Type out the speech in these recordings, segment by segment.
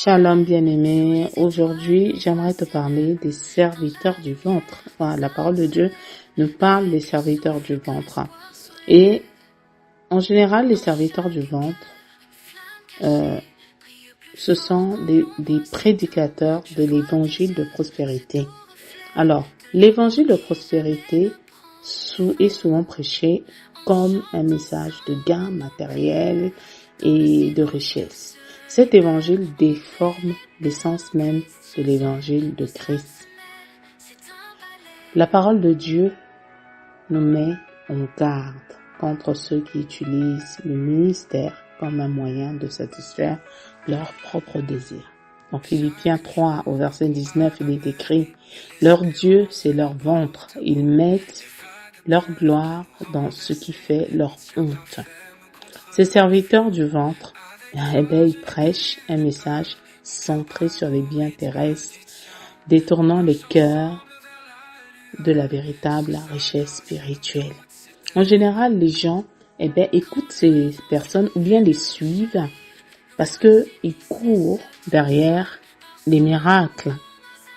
Shalom bien-aimé, aujourd'hui j'aimerais te parler des serviteurs du ventre. Voilà, la parole de Dieu nous parle des serviteurs du ventre. Et en général, les serviteurs du ventre, ce sont des prédicateurs de l'évangile de prospérité. Alors, l'évangile de prospérité est souvent prêché comme un message de gain matériel et de richesse. Cet évangile déforme l'essence même de l'évangile de Christ. La parole de Dieu nous met en garde contre ceux qui utilisent le ministère comme un moyen de satisfaire leurs propres désirs. En Philippiens 3, au verset 19, il est écrit « Leur Dieu, c'est leur ventre. Ils mettent leur gloire dans ce qui fait leur honte. » Ces serviteurs du ventre, ils prêchent un message centré sur les biens terrestres, détournant les cœurs de la véritable richesse spirituelle. En général, les gens, écoutent ces personnes ou bien les suivent parce que ils courent derrière les miracles.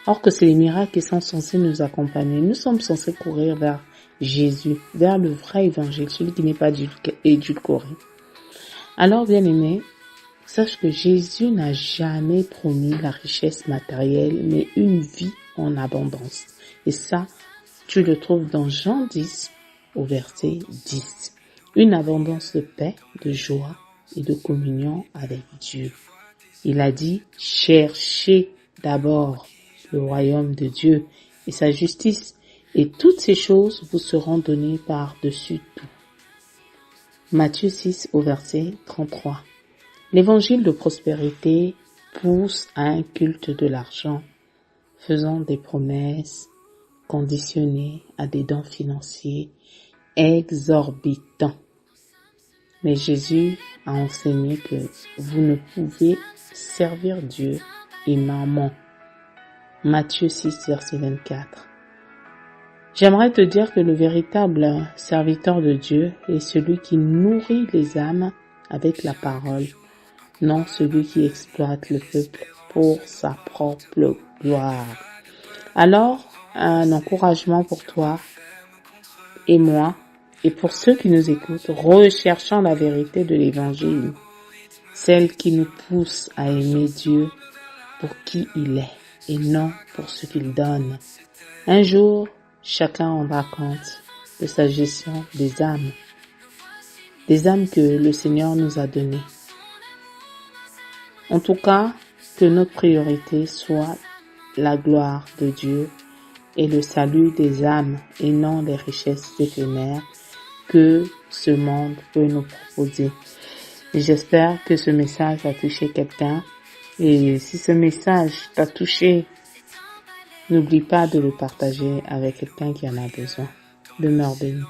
Or que c'est les miracles qui sont censés nous accompagner. Nous sommes censés courir vers Jésus, vers le vrai évangile, celui qui n'est pas édulcoré. Alors, bien-aimé, sache que Jésus n'a jamais promis la richesse matérielle, mais une vie en abondance. Et ça, tu le trouves dans Jean 10, au verset 10. Une abondance de paix, de joie et de communion avec Dieu. Il a dit, cherchez d'abord le royaume de Dieu et sa justice, et toutes ces choses vous seront données par-dessus tout. Matthieu 6 au verset 33. L'évangile de prospérité pousse à un culte de l'argent, faisant des promesses conditionnées à des dons financiers exorbitants. Mais Jésus a enseigné que vous ne pouvez servir Dieu et mammon. Matthieu 6, verset 24. J'aimerais te dire que le véritable serviteur de Dieu est celui qui nourrit les âmes avec la parole, non celui qui exploite le peuple pour sa propre gloire. Alors, un encouragement pour toi et moi, et pour ceux qui nous écoutent, recherchant la vérité de l'évangile, celle qui nous pousse à aimer Dieu pour qui il est et non pour ce qu'il donne. Un jour, chacun rendra compte de sa gestion des âmes que le Seigneur nous a données. En tout cas, que notre priorité soit la gloire de Dieu et le salut des âmes et non les richesses éphémères que ce monde peut nous proposer. Et j'espère que ce message a touché quelqu'un. Et si ce message t'a touché, n'oublie pas de le partager avec quelqu'un qui en a besoin. Demeure béni.